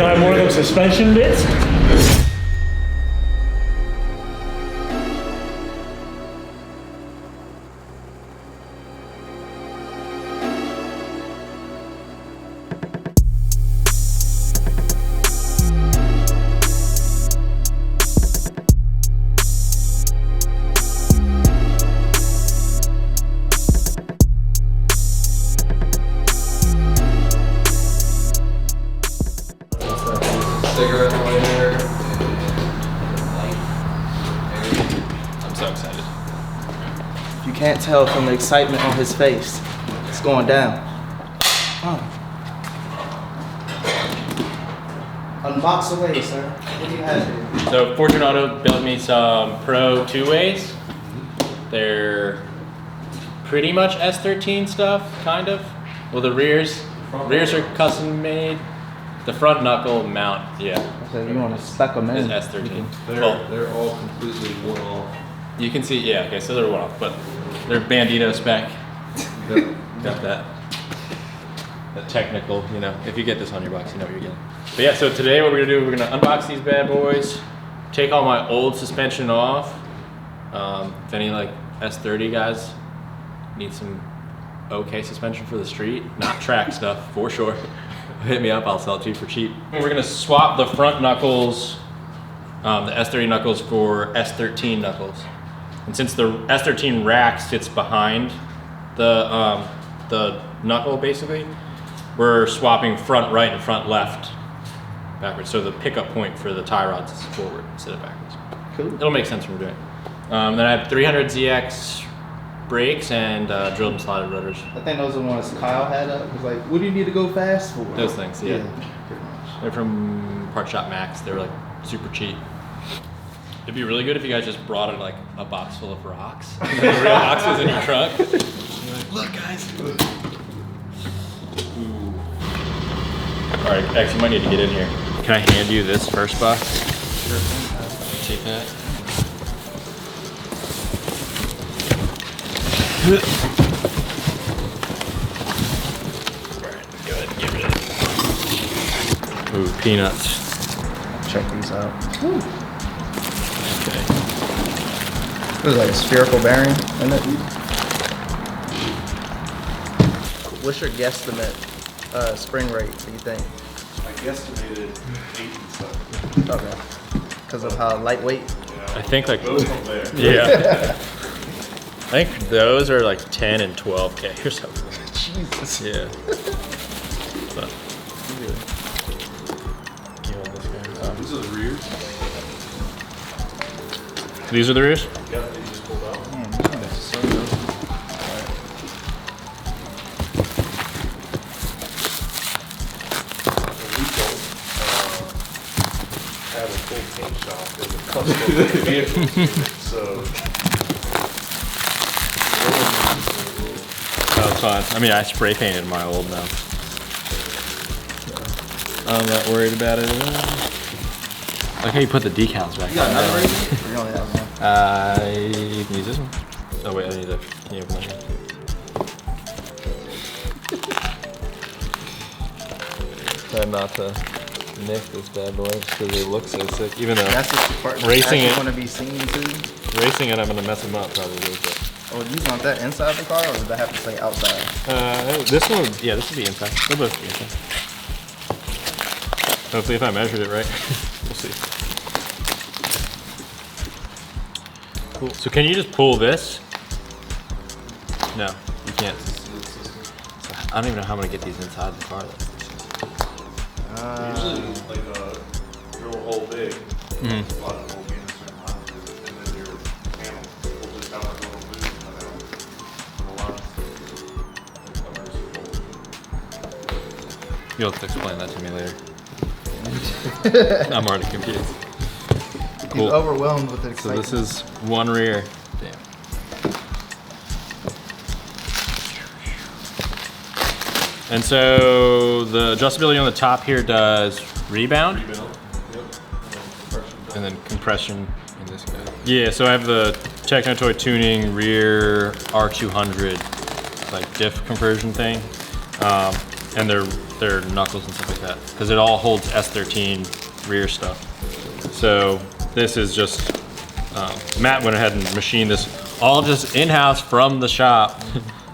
Can I have more of those suspension bits? Cigarette lighter and light. I'm so excited. You can't tell from the excitement on his face. It's going down. Unbox away, sir. What do you have here? So Fortunato built me some Pro 2-ways. They're pretty much S13 stuff, kind of. Well, the rears are custom made. The front knuckle mount, yeah. So you want to spec them in? Is S13. They're all completely one off. You can see, yeah, okay, so they're one off, but they're Bandito spec. Got that technical, you know, if you get this on your box, you know what you're getting. But yeah, so today what we're gonna do, we're gonna unbox these bad boys, take all my old suspension off. If any like S30 guys need some okay suspension for the street, not track stuff, for sure. Hit me up, I'll sell it to you for cheap. We're gonna swap the front knuckles, the S30 knuckles for S13 knuckles. And since the S13 rack sits behind the knuckle basically, we're swapping front right and front left backwards. So the pickup point for the tie rods is forward instead of backwards. Cool. It'll make sense when we're doing it. Then I have 300ZX brakes and drilled and slotted rotors. I think those are the ones Kyle had up. It was like, what do you need to go fast for? Those things, yeah. Pretty much. They're from Part Shop Max. They were like super cheap. It'd be really good if you guys just brought in like a box full of rocks. And the real rocks was in your trunk. You're like, look guys. Ooh. All right, X, you might need to get in here. Can I hand you this first box? Sure. Take that. Alright, go ahead and get rid of it. Ooh, peanuts. Check these out. Okay. There's like a spherical bearing in it. What's your guesstimate spring rate, do you think? I guesstimated 8 and stuff. Okay. Because of how lightweight? Yeah, I think like those don't there. yeah. I think those are like 10 and 12K or something. Jesus. Yeah. But, you know, this guy. These are the rears. These are the rears? Yeah, they just pulled out. So good. Have a full paint shop as a custom vehicle. So Oh, it's fine. I mean, I spray painted my old now. I'm not worried about it at all. Like how you put the decals back. You got another razor? Or you only have one? You can use this one. Oh wait, I need to. Can you open that? Try not to nick this bad boy just because they look so sick. Even though That's the part Racing it. want to be seen too. racing it, I'm gonna mess them up probably. But Oh, do you want that inside the car, or does that have to stay outside? this one, yeah, this would be inside. They'll both be inside. Hopefully, if I measured it right, we'll see. Cool. So can you just pull this? No, you can't. I don't even know how I'm gonna get these inside the car. usually like a drill hole big. Mhm. A lot of hole being a certain line, and then your panel pulls it down like a little boot and then the line. You'll have to explain that to me later. I'm already confused. Cool. He's overwhelmed with the So excitement. this is one rear. Damn. And so the adjustability on the top here does rebound. And then compression in this guy. Yeah, so I have the Technotoy Tuning rear R200 like diff conversion thing. And they're their knuckles and stuff like that, because it all holds S13 rear stuff. So this is just, Matt went ahead and machined this all just in-house from the shop.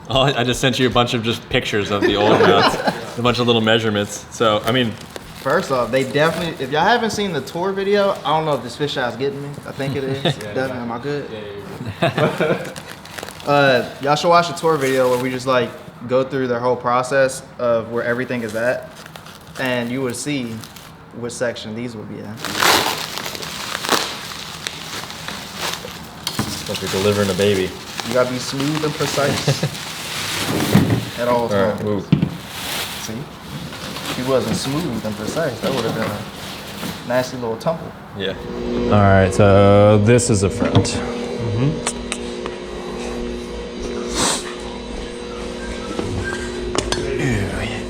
I just sent you a bunch of just pictures of the old mounts, a bunch of little measurements. So, I mean, First off, they definitely, if y'all haven't seen the tour video, I don't know if this fisheye is getting me. I think it is. Definitely, am I good? Y'all should watch the tour video where we just like go through their whole process of where everything is at, and you would see which section these would be in. it's like you're delivering a baby. You gotta be smooth and precise at all All right, times. move. See? If he wasn't smooth and precise, that would have been a nasty little tumble. Yeah. All right, so this is the front.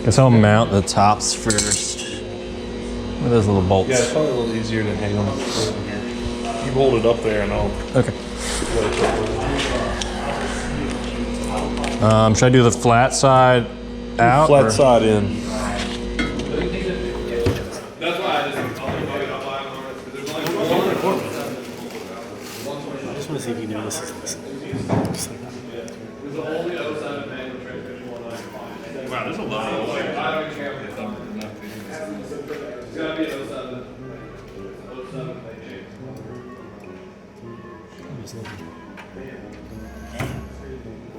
Guess I'll mount the tops first. With those little bolts. Yeah, it's probably a little easier to hang them here. You hold it up there and I'll. Okay. Should I do the flat side out? Flat or- side in. I just want to see if you notice this. Wow, there's a lot of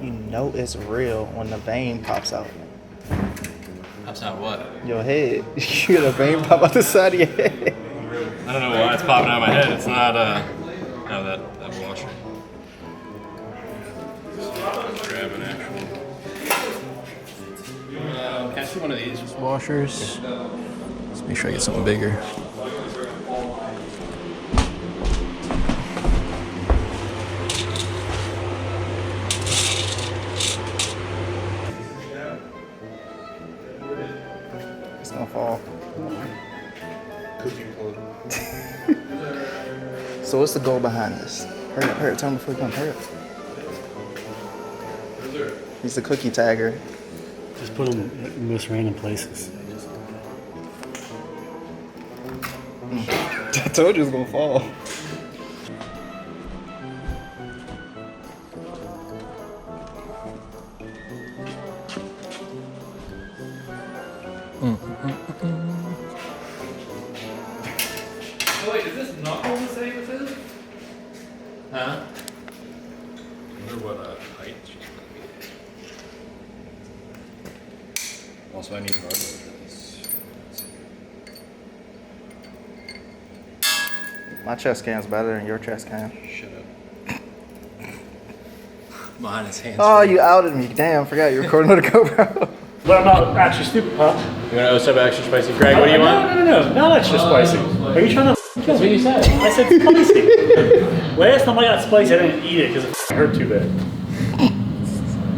You know it's real when the vein pops out. Pops out what? Your head. You got a vein pop out the side of your head. I don't know why it's popping out of my head. It's not, no, that washer. Grab an actual. Can I see one of these washers? Let's make sure I get something bigger. It's gonna fall. cookie plug. So what's the goal behind this? Hurry up, tell him before he comes, hurry up. He's the cookie tagger. Just put them in most random places. I told you it was gonna fall. Oh wait, is this knuckle the same as his? Huh? I wonder what height she's gonna be. Also, I need hardware for this. My chest cam's better than your chest cam. Shut up. Mine is hands. Oh, you outed me. Damn, forgot you're recording with a GoPro. But I'm not actually stupid, huh? You want 07 extra spicy? Greg, what do you want? No, not extra spicy. Are you trying to kill me? That's what you said. I said spicy. Last time I got spicy, I didn't eat it because it hurt too bad.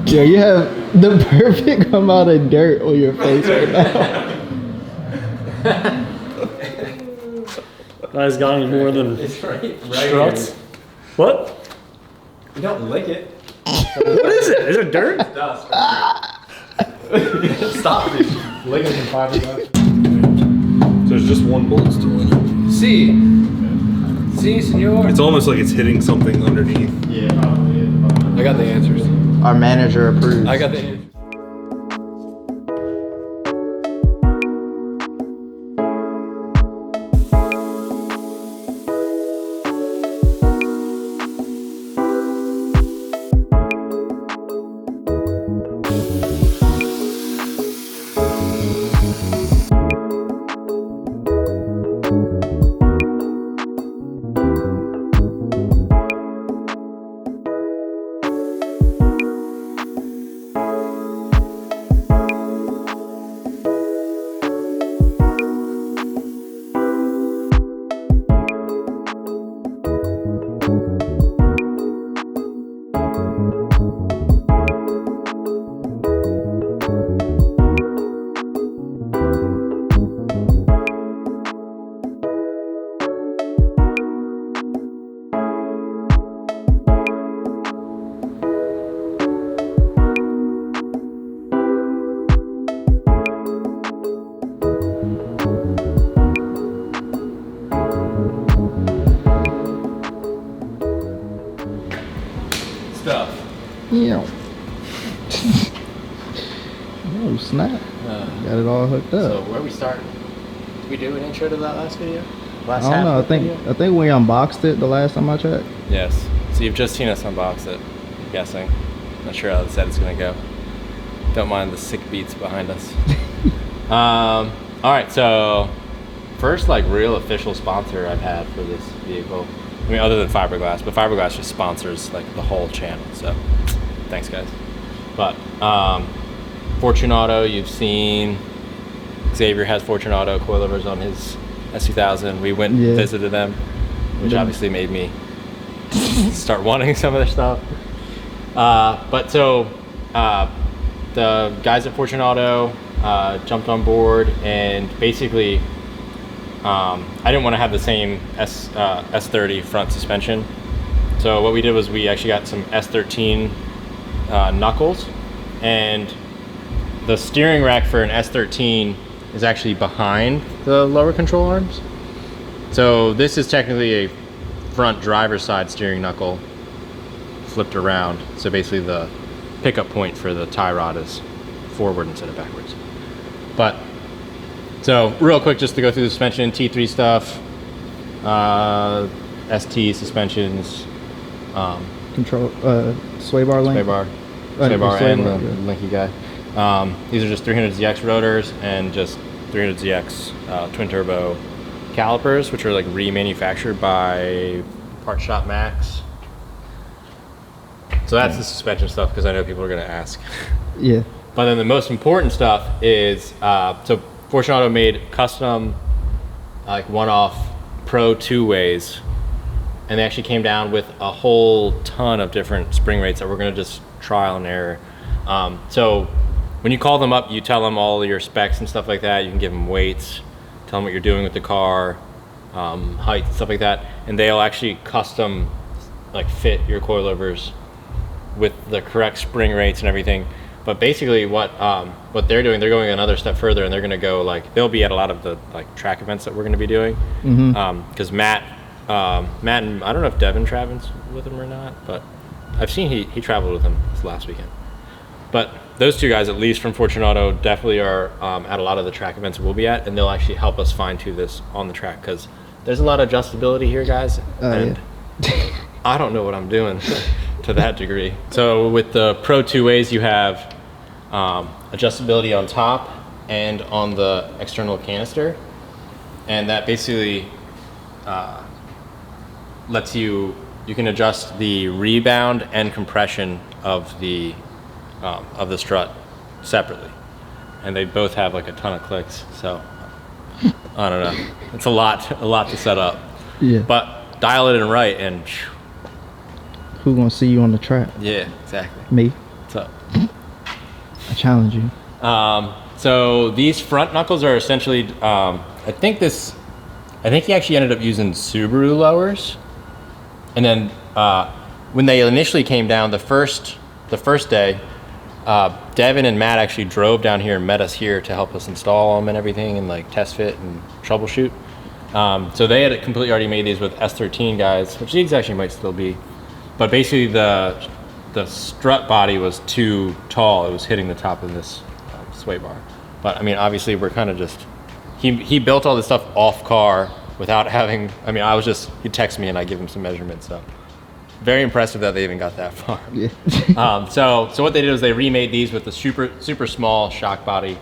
Yo, you have the perfect amount of dirt on your face right now. Guys got any more than struts? What? You don't lick it. What is it? Is it dirt? Dust. Stop it. Lick it in fiberglass. So there's just one bolt still in it. See, senor. It's almost like it's hitting something underneath. I got the answers. Our manager approves. I got the answers. Got it all hooked So up. where we start? Did we do an intro to that last video? Last I don't half know. of the video? I think we unboxed it the last time I checked. Yes. So you've just seen us unbox it, I'm guessing. Not sure how the set is gonna go. Don't mind the sick beats behind us. All right, so first like real official sponsor I've had for this vehicle. I mean, other than Fiberglass, but Fiberglass just sponsors like the whole channel. So thanks, guys. But Fortunato, you've seen Xavier has Fortunato coilovers on his S2000. We went and visited them, which obviously made me start wanting some of their stuff. But so the guys at Fortunato jumped on board, and basically I didn't want to have the same S30 front suspension. So what we did was we actually got some S13 knuckles, and the steering rack for an S13 is actually behind the lower control arms. So this is technically a front driver's side steering knuckle flipped around. So basically the pickup point for the tie rod is forward instead of backwards. But so real quick, just to go through the suspension, T3 stuff, ST suspensions, Control, sway bar link. sway bar and the linky guy. These are just 300ZX rotors and just 300ZX twin turbo calipers, which are like remanufactured by Part Shop Max. So that's the suspension stuff, because I know people are going to ask. Yeah. But then the most important stuff is, so Fortunato made custom, like one-off Pro 2-ways, and they actually came down with a whole ton of different spring rates that we're going to just trial and error. So when you call them up, you tell them all your specs and stuff like that. You can give them weights, tell them what you're doing with the car, height, stuff like that, and they'll actually custom like fit your coilovers with the correct spring rates and everything. But basically what they're doing, they're going another step further, and they're going to go like, they'll be at a lot of the like track events that we're going to be doing. Because Matt and I don't know if Devin traveled with him or not, but I've seen he traveled with him this last weekend. But those two guys, at least from Fortunato, definitely are at a lot of the track events we'll be at, and they'll actually help us fine tune this on the track, because there's a lot of adjustability here, guys, and I don't know what I'm doing to that degree. So with the Pro 2-ways, you have adjustability on top and on the external canister, and that basically lets you can adjust the rebound and compression of the strut separately, and they both have like a ton of clicks. So I don't know, it's a lot to set up. Yeah. But dial it in right, and Who gonna see you on the track? yeah, exactly. Me. What's up? I challenge you. So these front knuckles are essentially, I think he actually ended up using Subaru lowers, and then when they initially came down the first day, Devin and Matt actually drove down here and met us here to help us install them and everything, and like test fit and troubleshoot. So they had completely already made these with S13 guys, which these actually might still be, but basically the strut body was too tall. It was hitting the top of this sway bar. But I mean, obviously we're kind of just, he built all this stuff off car without having, I mean, he'd text me and I give him some measurements, so. Very impressive that they even got that far. Yeah. So what they did was they remade these with the super small shock body,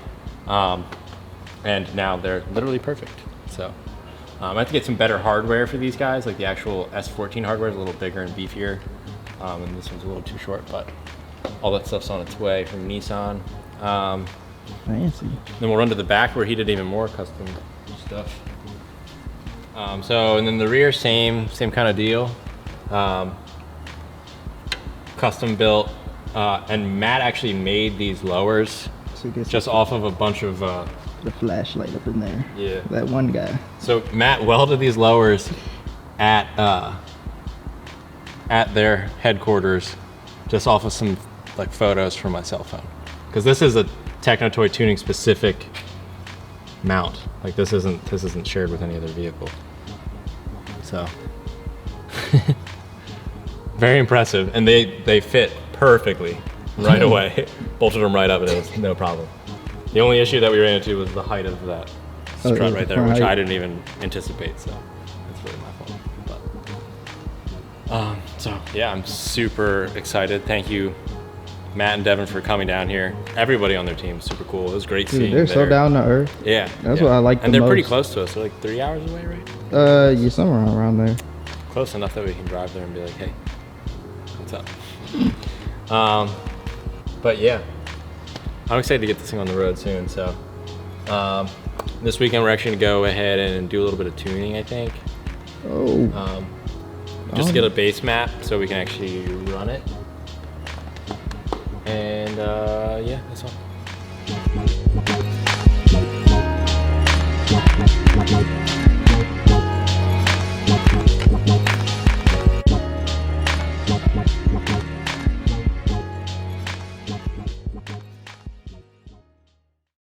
and now they're literally perfect. So I have to get some better hardware for these guys. Like the actual S14 hardware is a little bigger and beefier, and this one's a little too short. But all that stuff's on its way from Nissan. Fancy. Then we'll run to the back where he did even more custom stuff. So and then the rear, same kind of deal. Custom built, and Matt actually made these lowers So it gets just off of a bunch of the flashlight up in there. yeah. That one guy. So Matt welded these lowers at their headquarters, just off of some like photos from my cell phone, because this is a Technotoy tuning specific mount. Like this isn't shared with any other vehicle. So very impressive, and they fit perfectly right away. Bolted them right up, and it was no problem. The only issue that we ran into was the height of that Oh, strut yeah, right there, front which height. I didn't even anticipate. So that's really my fault. But, so yeah, I'm super excited. Thank you, Matt and Devin, for coming down here. Everybody on their team is super cool. It was great Dude, seeing. they're so down to earth. Yeah, That's yeah. what I like And the they're pretty most. close to us. They're like 3 hours away, right? Yeah, somewhere around there. Close enough that we can drive there and be like, hey, what's up? But yeah, I'm excited to get this thing on the road soon. So this weekend we're actually gonna go ahead and do a little bit of tuning, I think. Oh, Just to get a base map so we can actually run it. And yeah, that's all.